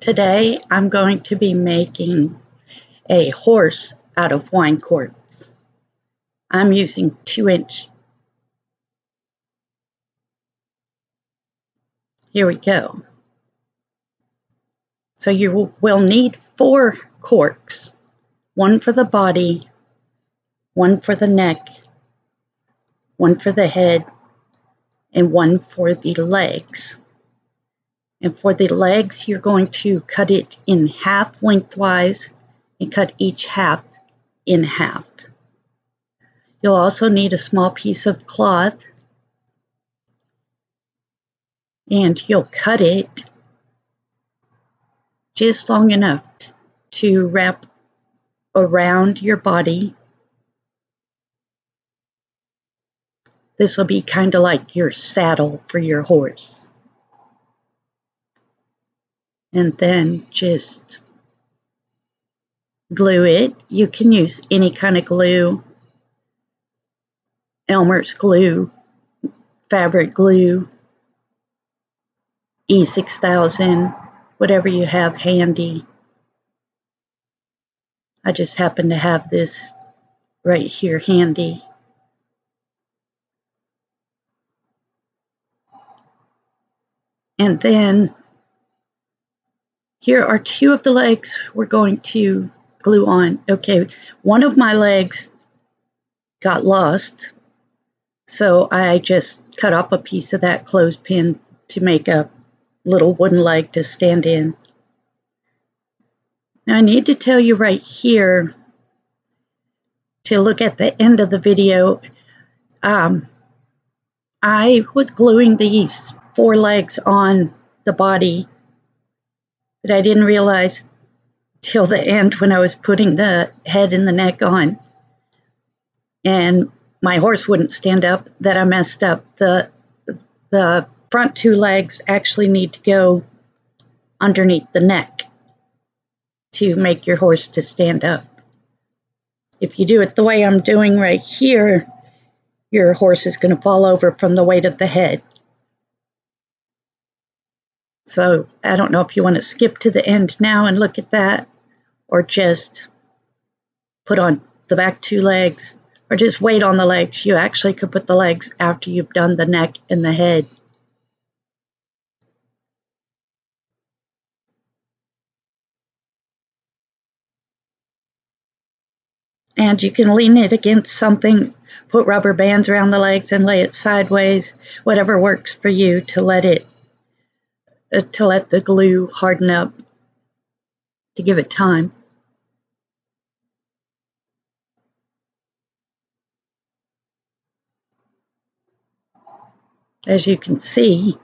Today I'm going to be making a horse out of wine corks. I'm using 2-inch. Here we go. So you will need 4 corks, 1 for the body, 1 for the neck, 1 for the head, and 1 for the legs. And for the legs, you're going to cut it in half lengthwise and cut each half in half. You'll also need a small piece of cloth, and you'll cut it just long enough to wrap around your body. This will be kind of like your saddle for your horse. And then just glue it. You can use any kind of glue, Elmer's glue, fabric glue, E6000, whatever you have handy. I just happen to have this right here handy. And then here are 2 of the legs we're going to glue on. Okay, one of my legs got lost, so I just cut off a piece of that clothespin to make a little wooden leg to stand in. Now I need to tell you right here to look at the end of the video. I was gluing these 4 legs on the body, but I didn't realize till the end when I was putting the head and the neck on and my horse wouldn't stand up that I messed up. The front 2 legs actually need to go underneath the neck to make your horse to stand up. If you do it the way I'm doing right here, your horse is going to fall over from the weight of the head. So I don't know if you want to skip to the end now and look at that, or just put on the back 2 legs, or just wait on the legs. You actually could put the legs after you've done the neck and the head. And you can lean it against something, put rubber bands around the legs and lay it sideways, whatever works for you to let the glue harden up, to give it time. As you can see,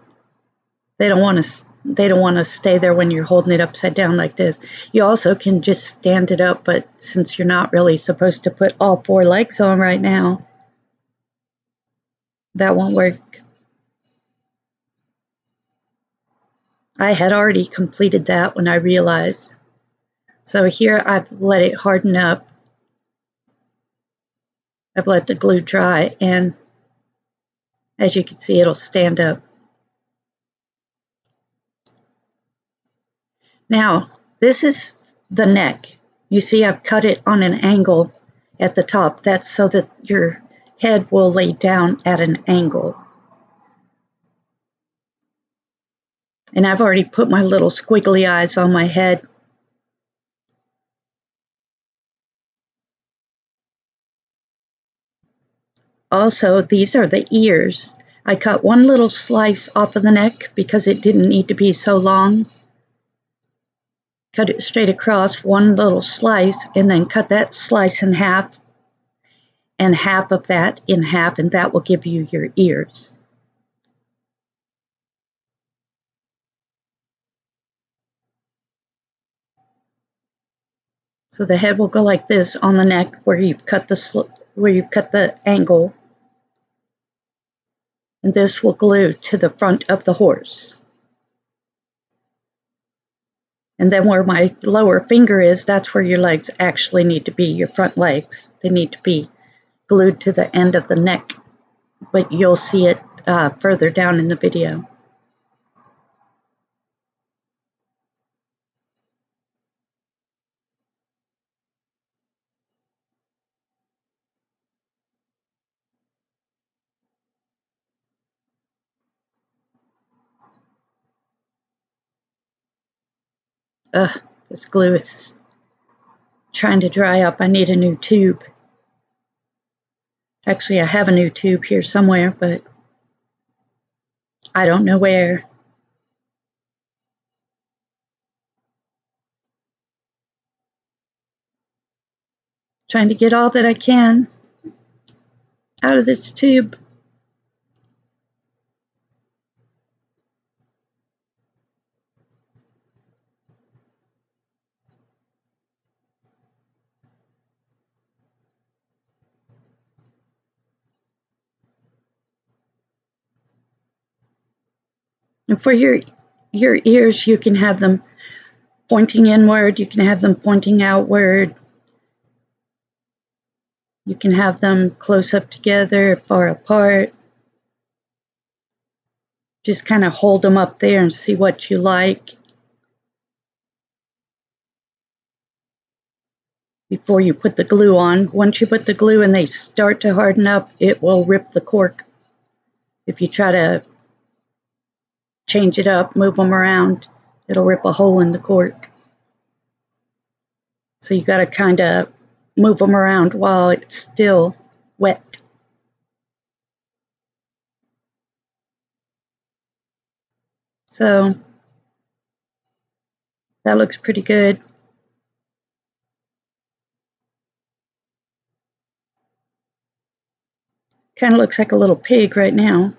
they don't want to stay there when you're holding it upside down like this. You also can just stand it up, but since you're not really supposed to put all 4 legs on right now, that won't work. I had already completed that when I realized. So here I've let it harden up. I've let the glue dry, and as you can see, it'll stand up. Now, this is the neck. You see I've cut it on an angle at the top. That's so that your head will lay down at an angle. And I've already put my little squiggly eyes on my head. Also, these are the ears. I cut one little slice off of the neck because it didn't need to be so long. Cut it straight across, one little slice, and then cut that slice in half, and half of that in half, and that will give you your ears. So the head will go like this on the neck where you've cut the angle, and this will glue to the front of the horse. And then where my lower finger is, that's where your legs actually need to be, your front legs. They need to be glued to the end of the neck, but you'll see it further down in the video. Ugh, this glue is trying to dry up. I need a new tube. Actually, I have a new tube here somewhere, but I don't know where. Trying to get all that I can out of this tube. And for your ears, you can have them pointing inward, you can have them pointing outward, you can have them close up together, far apart. Just kind of hold them up there and see what you like before you put the glue on. Once you put the glue and they start to harden up, it will rip the cork. If you try to change it up, move them around, it'll rip a hole in the cork. So you got to kind of move them around while it's still wet. So that looks pretty good. Kind of looks like a little pig right now.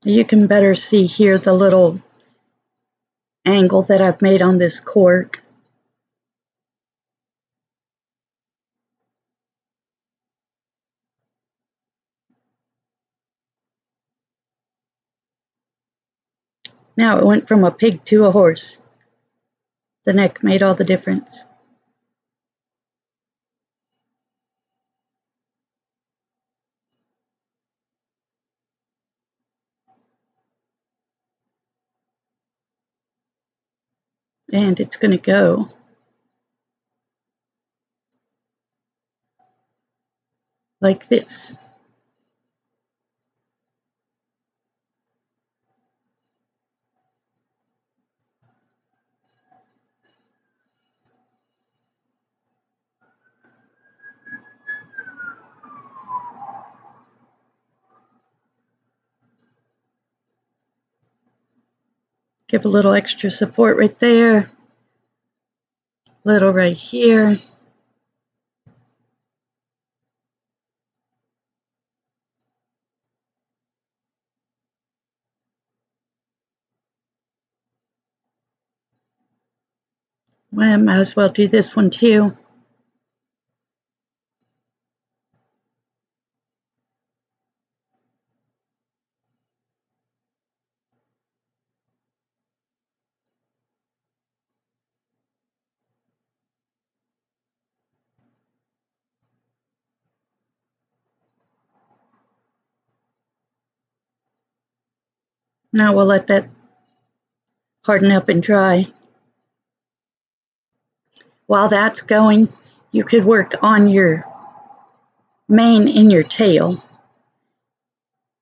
You can better see here the little angle that I've made on this cork. Now it went from a pig to a horse. The neck made all the difference. And it's going to go like this. Give a little extra support right there. Little right here. Well, I might as well do this one too. Now we'll let that harden up and dry. While that's going, you could work on your mane in your tail.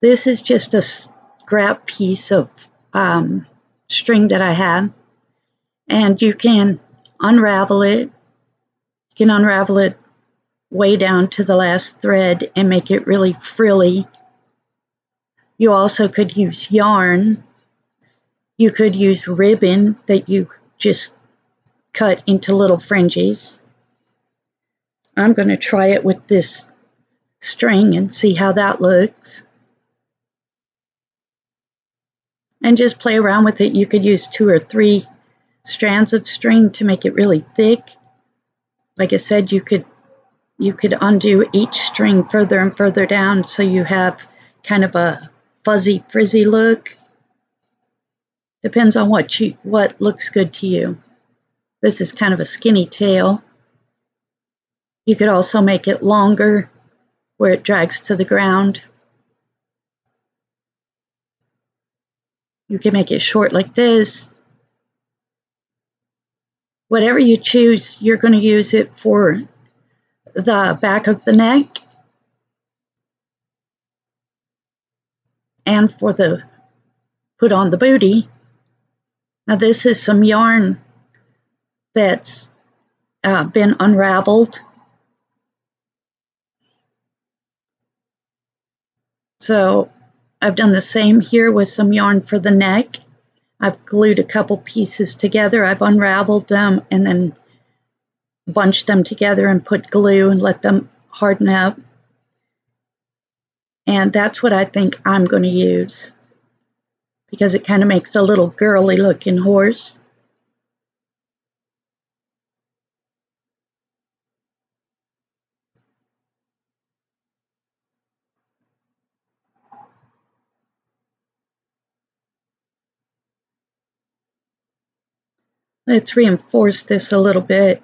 This is just a scrap piece of string that I have, and you can unravel it. You can unravel it way down to the last thread and make it really frilly. You also could use yarn. You could use ribbon that you just cut into little fringes. I'm going to try it with this string and see how that looks. And just play around with it. You could use 2 or 3 strands of string to make it really thick. Like I said, you could undo each string further and further down so you have kind of a fuzzy, frizzy look. Depends on what looks good to you. This is kind of a skinny tail. You could also make it longer where it drags to the ground. You can make it short like this. Whatever you choose, you're going to use it for the back of the neck and for the put on the booty. Now this is some yarn that's been unraveled. So I've done the same here with some yarn for the neck. I've glued a couple pieces together. I've unraveled them and then bunched them together and put glue and let them harden up. And that's what I think I'm going to use because it kind of makes a little girly looking horse. Let's reinforce this a little bit.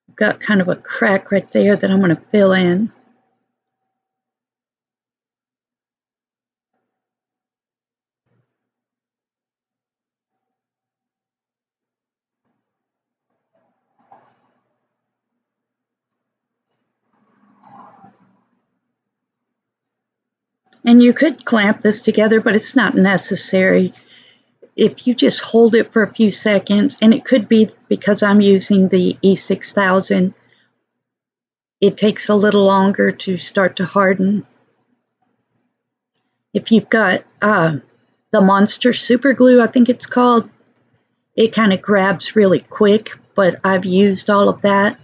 I've got kind of a crack right there that I'm going to fill in. And you could clamp this together, but it's not necessary. If you just hold it for a few seconds, and it could be because I'm using the E6000, it takes a little longer to start to harden. If you've got the Monster Super Glue, I think it's called, it kind of grabs really quick, but I've used all of that.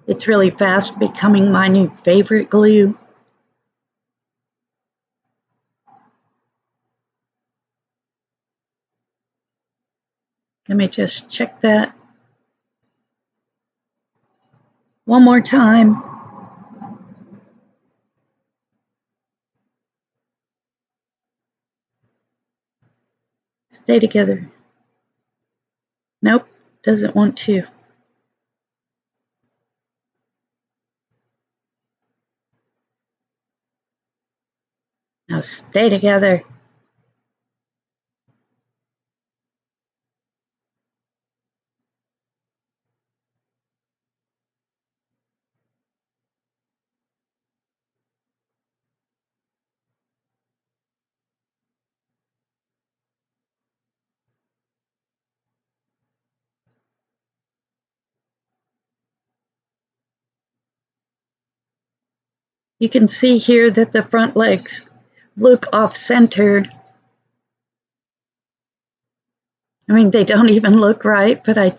It's really fast becoming my new favorite glue. Let me just check that one more time. Stay together. Nope, doesn't want to. Now stay together. You can see here that the front legs look off-center. I mean, they don't even look right, but I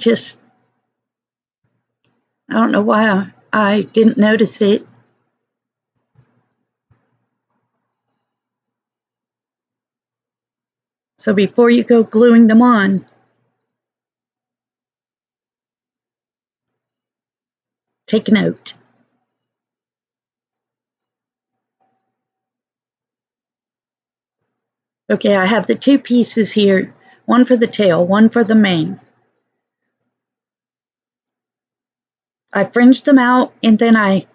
don't know why I didn't notice it. So before you go gluing them on, take note. Okay, I have the two pieces here, one for the tail, one for the mane. I fringed them out and then I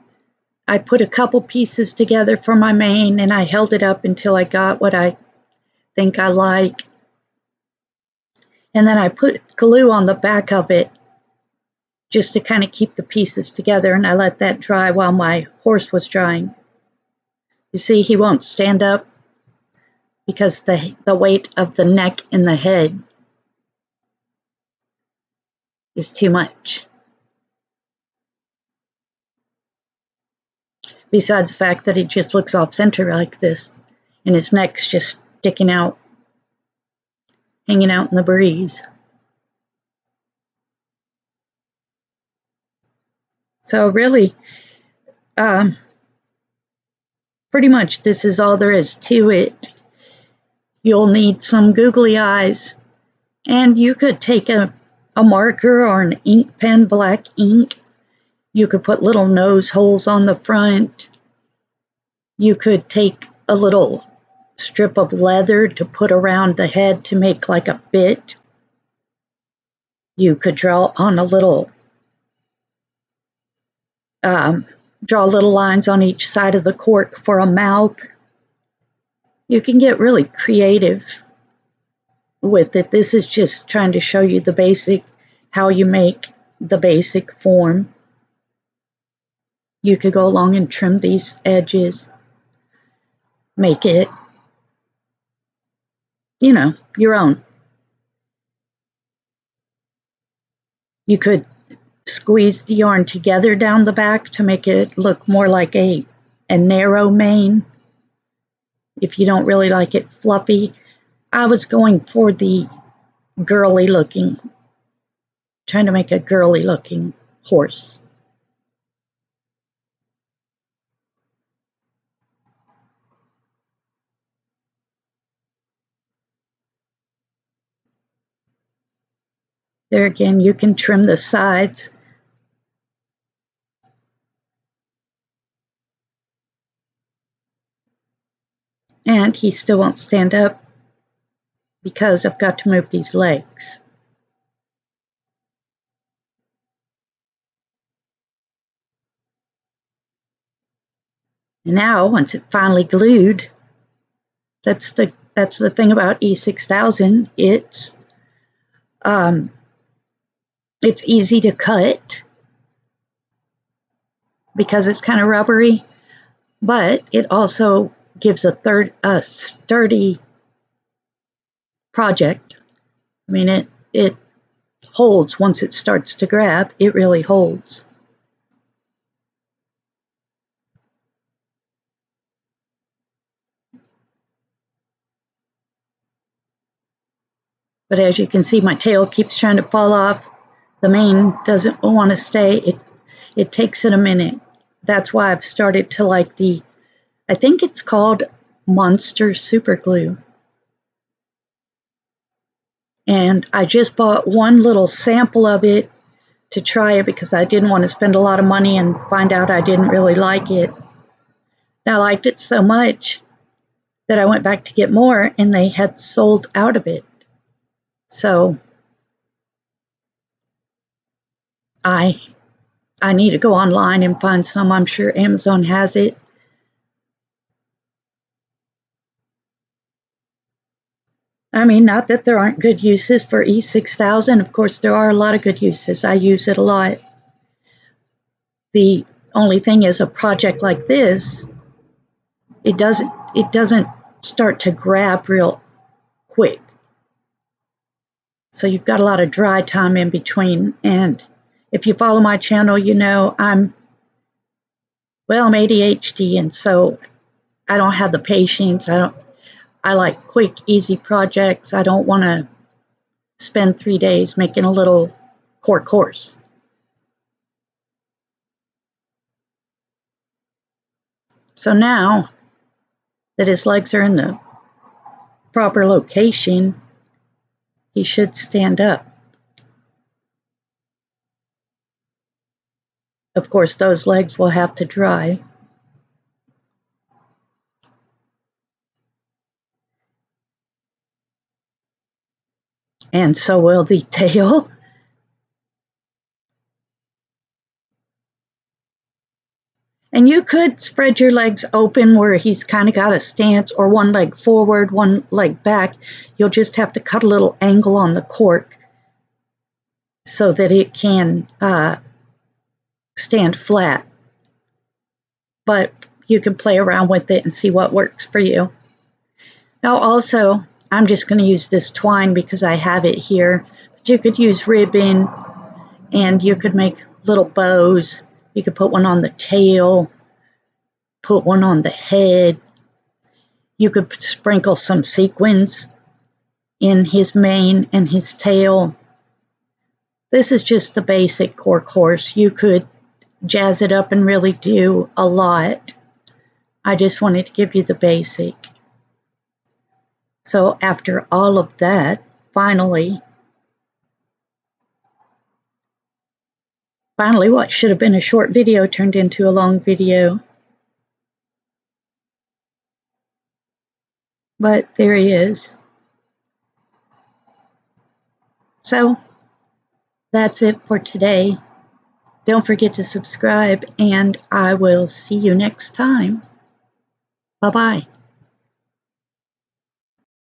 put a couple pieces together for my mane and I held it up until I got what I think I like. And then I put glue on the back of it just to kind of keep the pieces together, and I let that dry while my horse was drying. You see, he won't stand up because the weight of the neck and the head is too much. Besides the fact that he just looks off center like this, and his neck's just sticking out, hanging out in the breeze. So really, pretty much this is all there is to it. You'll need some googly eyes, and you could take a marker or an ink pen, black ink. You could put little nose holes on the front. You could take a little strip of leather to put around the head to make like a bit. You could draw on a little, draw little lines on each side of the cork for a mouth. You can get really creative with it. This is just trying to show you the basic how you make the basic form. You could go along and trim these edges, make it, you know, your own. You could squeeze the yarn together down the back to make it look more like a narrow mane if you don't really like it fluffy. I was going for the girly looking, trying to make a girly looking horse. There again, you can trim the sides. And he still won't stand up because I've got to move these legs. And now, once it's finally glued, that's the thing about E6000. It's easy to cut because it's kind of rubbery, but it also gives a sturdy project. I mean, it holds once it starts to grab. It really holds. But as you can see, my tail keeps trying to fall off. The mane doesn't want to stay. It takes it a minute. That's why I've started to like I think it's called Monster Super Glue. And I just bought one little sample of it to try it because I didn't want to spend a lot of money and find out I didn't really like it. And I liked it so much that I went back to get more and they had sold out of it. So I need to go online and find some. I'm sure Amazon has it. I mean, not that there aren't good uses for E6000. Of course, there are a lot of good uses. I use it a lot. The only thing is a project like this, it doesn't start to grab real quick. So you've got a lot of dry time in between. And if you follow my channel, you know I'm ADHD, and so I don't have the patience. I like quick, easy projects. I don't want to spend 3 days making a little cork horse. So now that his legs are in the proper location, he should stand up. Of course, those legs will have to dry. And so will the tail. And you could spread your legs open where he's kind of got a stance, or one leg forward, one leg back. You'll just have to cut a little angle on the cork so that it can stand flat. But you can play around with it and see what works for you. Now also, I'm just going to use this twine because I have it here. But you could use ribbon, and you could make little bows. You could put one on the tail, put one on the head. You could sprinkle some sequins in his mane and his tail. This is just the basic cork horse. You could jazz it up and really do a lot. I just wanted to give you the basic. So after all of that, finally what should have been a short video turned into a long video. But there he is. So that's it for today. Don't forget to subscribe, and I will see you next time. Bye-bye.